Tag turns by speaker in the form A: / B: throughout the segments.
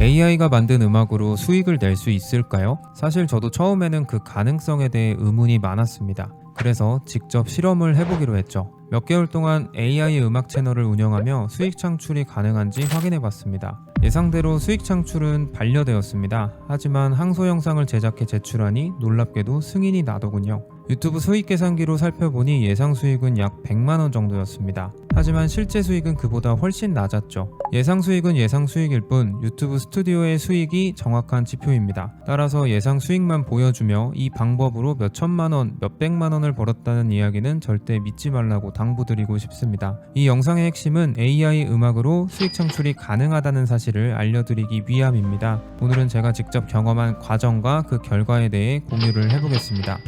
A: AI가 만든 음악으로 수익을 낼 수 있을까요? 사실 저도 처음에는 그 가능성에 대해 의문이 많았습니다. 그래서 직접 실험을 해보기로 했죠. 몇 개월 동안 AI 음악 채널을 운영하며 수익 창출이 가능한지 확인해 봤습니다. 예상대로 수익 창출은 반려되었습니다. 하지만 항소 영상을 제작해 제출하니 놀랍게도 승인이 나더군요. 유튜브 수익 계산기로 살펴보니 예상 수익은 약 100만원 정도였습니다. 하지만 실제 수익은 그보다 훨씬 낮았죠. 예상 수익은 예상 수익일 뿐 유튜브 스튜디오의 수익이 정확한 지표입니다. 따라서 예상 수익만 보여주며 이 방법으로 몇 천만원, 몇 백만원을 벌었다는 이야기는 절대 믿지 말라고 당부드리고 싶습니다. 이 영상의 핵심은 AI 음악으로 수익 창출이 가능하다는 사실을 알려드리기 위함입니다. 오늘은 제가 직접 경험한 과정과 그 결과에 대해 공유를 해보겠습니다.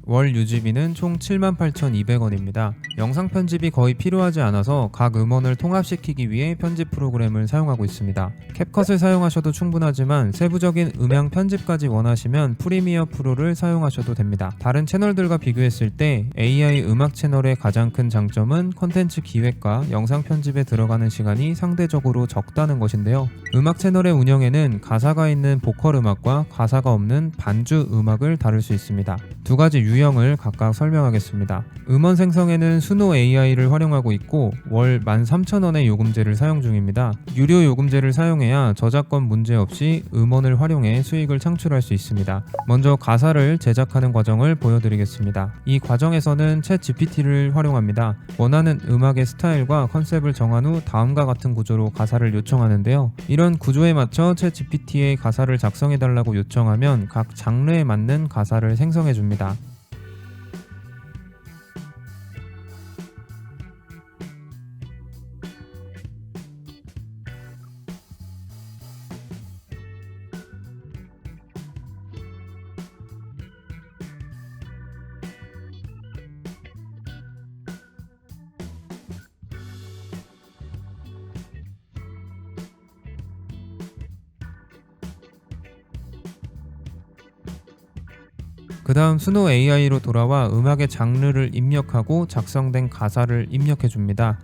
A: 월 유지비는 총 78,200원입니다. 영상 편집이 거의 필요하지 않아서 각 음원을 통합시키기 위해 편집 프로그램을 사용하고 있습니다. 캡컷을 사용하셔도 충분하지만 세부적인 음향 편집까지 원하시면 프리미어 프로를 사용하셔도 됩니다. 다른 채널들과 비교했을 때 AI 음악 채널의 가장 큰 장점은 콘텐츠 기획과 영상 편집에 들어가는 시간이 상대적으로 적다는 것인데요. 음악 채널의 운영에는 가사가 있는 보컬 음악과 가사가 없는 반주 음악을 다룰 수 있습니다. 두 가지 유형을 각각 설명하겠습니다. 음원 생성에는 수노 AI를 활용하고 있고 월 13,000원의 요금제를 사용 중입니다. 유료 요금제를 사용해야 저작권 문제 없이 음원을 활용해 수익을 창출할 수 있습니다. 먼저 가사를 제작하는 과정을 보여드리겠습니다. 이 과정에서는 챗 GPT를 활용합니다. 원하는 음악의 스타일과 컨셉을 정한 후 다음과 같은 구조로 가사를 요청하는데요. 이런 구조에 맞춰 챗 GPT의 가사를 작성해달라고 요청하면 각 장르에 맞는 가사를 생성해줍니다. 그 다음 수노 AI로 돌아와 음악의 장르를 입력하고 작성된 가사를 입력해줍니다.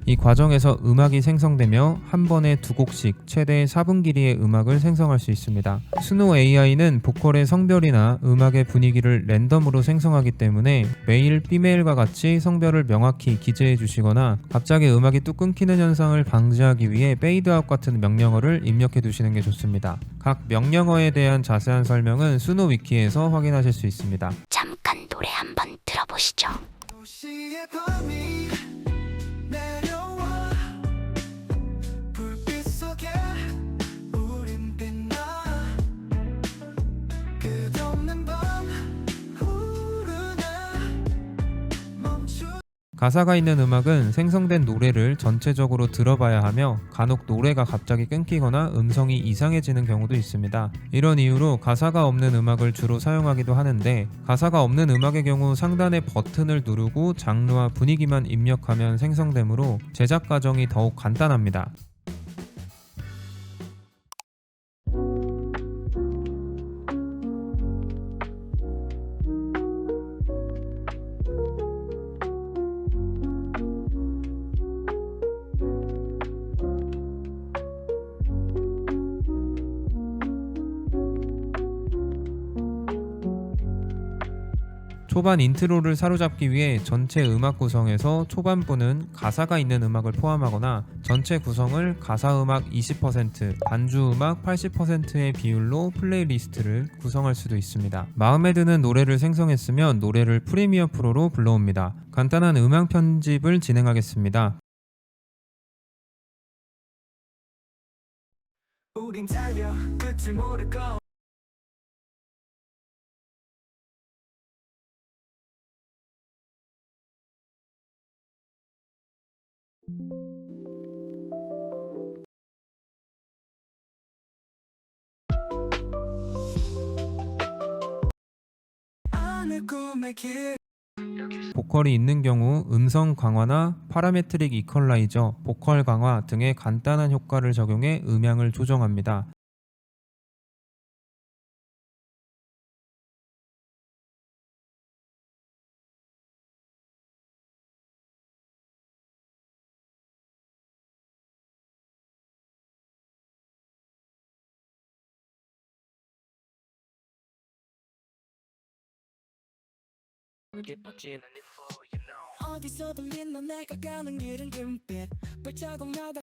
A: 이 과정에서 음악이 생성되며 한 번에 두 곡씩 최대 4분 길이의 음악을 생성할 수 있습니다. 수노 AI는 보컬의 성별이나 음악의 분위기를 랜덤으로 생성하기 때문에 메일, 피메일과 같이 성별을 명확히 기재해 주시거나 갑자기 음악이 뚝 끊기는 현상을 방지하기 위해 페이드아웃 같은 명령어를 입력해 두시는 게 좋습니다. 각 명령어에 대한 자세한 설명은 수노 위키에서 확인하실 수 있습니다.
B: 잠깐 노래 한번 들어보시죠.
C: 도시의 밤이 내려와 불빛 속에 우린 빛나 끝없는 밤 흐르네 멈추
A: 가사가 있는 음악은 생성된 노래를 전체적으로 들어봐야 하며 간혹 노래가 갑자기 끊기거나 음성이 이상해지는 경우도 있습니다. 이런 이유로 가사가 없는 음악을 주로 사용하기도 하는데 가사가 없는 음악의 경우 상단의 버튼을 누르고 장르와 분위기만 입력하면 생성되므로 제작 과정이 더욱 간단합니다. 초반 인트로를 사로잡기 위해 전체 음악 구성에서 초반부는 가사가 있는 음악을 포함하거나 전체 구성을 가사 음악 20%, 반주 음악 80%의 비율로 플레이리스트를 구성할 수도 있습니다. 마음에 드는 노래를 생성했으면 노래를 프리미어 프로로 불러옵니다. 간단한 음향 편집을 진행하겠습니다.
C: 우린 달려 끝을 모를 거 하늘 꿈의 길
A: 보컬이 있는 경우 음성 강화나 파라메트릭 이퀄라이저, 보컬 강화 등의 간단한 효과를 적용해 음향을 조정합니다.
C: 어디서 들리나 내가 가는 길은 금빛 발자국마다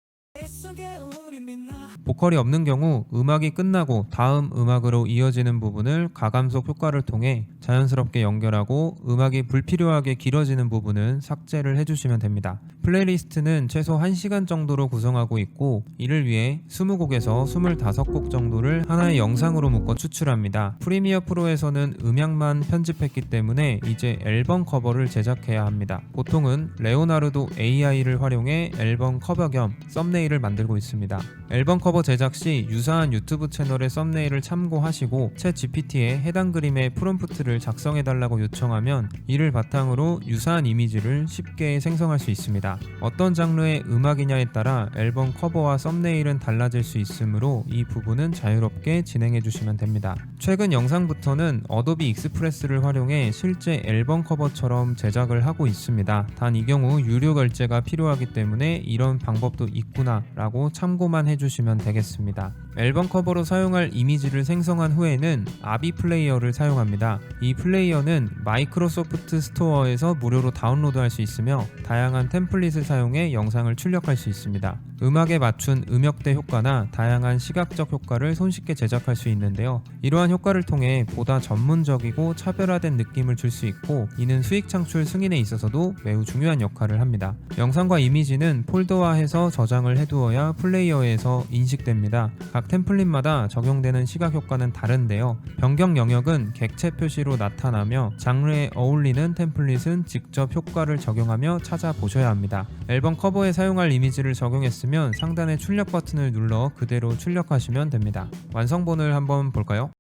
C: 속에 우리 빛나.
A: 보컬이 없는 경우 음악이 끝나고 다음 음악으로 이어지는 부분을 가감속 효과를 통해 자연스럽게 연결하고 음악이 불필요하게 길어지는 부분은 삭제를 해주시면 됩니다. 플레이리스트는 최소 1시간 정도로 구성하고 있고 이를 위해 20곡에서 25곡 정도를 하나의 영상으로 묶어 추출합니다. 프리미어 프로에서는 음향만 편집했기 때문에 이제 앨범 커버를 제작해야 합니다. 보통은 레오나르도 AI를 활용해 앨범 커버 겸 썸네일을 만들고 있습니다. 앨범 커버 제작 시 유사한 유튜브 채널의 썸네일을 참고하시고 챗 GPT에 해당 그림의 프롬프트를 작성해달라고 요청하면 이를 바탕으로 유사한 이미지를 쉽게 생성할 수 있습니다. 어떤 장르의 음악이냐에 따라 앨범 커버와 썸네일은 달라질 수 있으므로 이 부분은 자유롭게 진행해 주시면 됩니다. 최근 영상부터는 어도비 익스프레스를 활용해 실제 앨범 커버처럼 제작을 하고 있습니다. 단 이 경우 유료 결제가 필요하기 때문에 이런 방법도 있구나 라고 참고만 해주시면 되겠습니다. 앨범 커버로 사용할 이미지를 생성한 후에는 아비 플레이어를 사용합니다. 이 플레이어는 마이크로소프트 스토어에서 무료로 다운로드할 수 있으며 다양한 템플릿을 사용해 영상을 출력할 수 있습니다. 음악에 맞춘 음역대 효과나 다양한 시각적 효과를 손쉽게 제작할 수 있는데요. 이러한 효과를 통해 보다 전문적이고 차별화된 느낌을 줄 수 있고 이는 수익 창출 승인에 있어서도 매우 중요한 역할을 합니다. 영상과 이미지는 폴더화해서 저장을 해두어야 플레이어에서 인식됩니다. 각 템플릿마다 적용되는 시각 효과는 다른데요. 변경 영역은 객체 표시로 나타나며 장르에 어울리는 템플릿은 직접 효과를 적용하며 찾아보셔야 합니다. 앨범 커버에 사용할 이미지를 적용했으면 상단의 출력 버튼을 눌러 그대로 출력하시면 됩니다. 완성본을 한번 볼까요?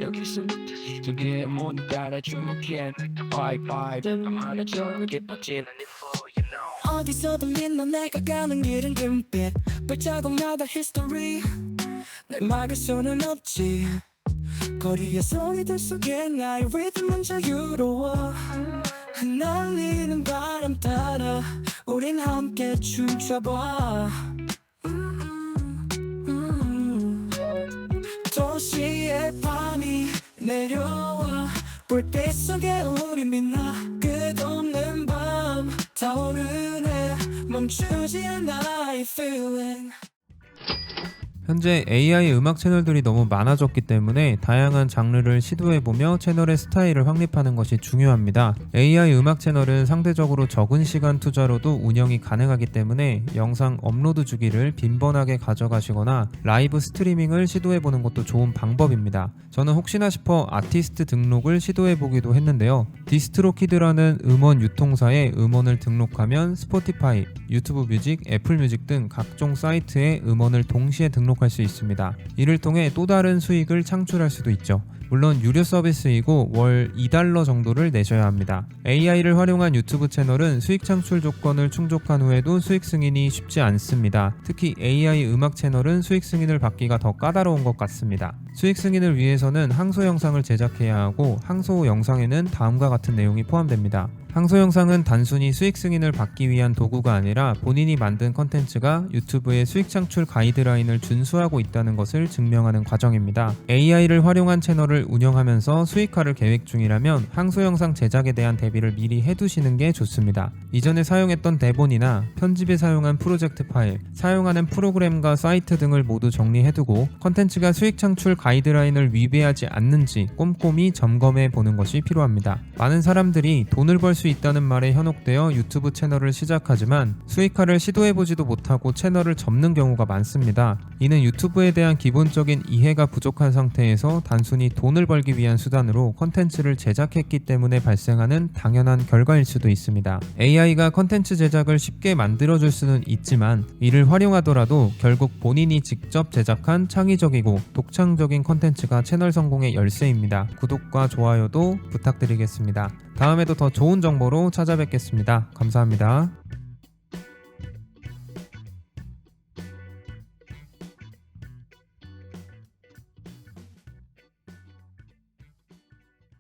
D: 여기서 이게 뭔가를 주목해 바이바이든 말해줘 깊어지는
C: 어디서 들리나 내가 가는 길은 금빛 발자국마다 history 내 막을 수는 없지 거리의 소리들 속에 나의 리듬은 자유로워 흩날리는 바람 따라 우린 함께 춤춰봐 도시의 밤이 내려와 불빛 속에 우리 빛나 끝없는 밤 타오르네 멈추지 않아 이 feeling.
A: 현재 AI 음악 채널들이 너무 많아졌기 때문에 다양한 장르를 시도해보며 채널의 스타일을 확립하는 것이 중요합니다. AI 음악 채널은 상대적으로 적은 시간 투자로도 운영이 가능하기 때문에 영상 업로드 주기를 빈번하게 가져가시거나 라이브 스트리밍을 시도해보는 것도 좋은 방법입니다. 저는 혹시나 싶어 아티스트 등록을 시도해보기도 했는데요. 디스트로키드라는 음원 유통사에 음원을 등록하면 스포티파이, 유튜브 뮤직, 애플 뮤직 등 각종 사이트에 음원을 동시에 등록할 수 있습니다. 이를 통해 또 다른 수익을 창출할 수도 있죠. 물론 유료 서비스이고 월 $2 정도를 내셔야 합니다. AI를 활용한 유튜브 채널은 수익 창출 조건을 충족한 후에도 수익 승인이 쉽지 않습니다. 특히 AI 음악 채널은 수익 승인을 받기가 더 까다로운 것 같습니다. 수익 승인을 위해서는 항소 영상을 제작해야 하고 항소 영상에는 다음과 같은 내용이 포함됩니다. 항소 영상은 단순히 수익 승인을 받기 위한 도구가 아니라 본인이 만든 컨텐츠가 유튜브의 수익 창출 가이드라인을 준수하고 있다는 것을 증명하는 과정입니다. AI를 활용한 채널을 운영하면서 수익화를 계획 중이라면 항소 영상 제작에 대한 대비를 미리 해두시는 게 좋습니다. 이전에 사용했던 대본이나 편집에 사용한 프로젝트 파일, 사용하는 프로그램과 사이트 등을 모두 정리해두고 컨텐츠가 수익 창출 가이드라인을 위배하지 않는지 꼼꼼히 점검해 보는 것이 필요합니다. 많은 사람들이 돈을 벌 수 있다는 말에 현혹되어 유튜브 채널을 시작하지만 수익화를 시도해보지도 못하고 채널을 접는 경우가 많습니다. 이는 유튜브에 대한 기본적인 이해가 부족한 상태에서 단순히 돈을 벌기 위한 수단으로 컨텐츠를 제작했기 때문에 발생하는 당연한 결과일 수도 있습니다. AI가 컨텐츠 제작을 쉽게 만들어줄 수는 있지만 이를 활용하더라도 결국 본인이 직접 제작한 창의적이고 독창적인 컨텐츠가 채널 성공의 열쇠입니다. 구독과 좋아요도 부탁드리겠습니다. 다음에도 더 좋은 정보로 찾아뵙겠습니다. 감사합니다.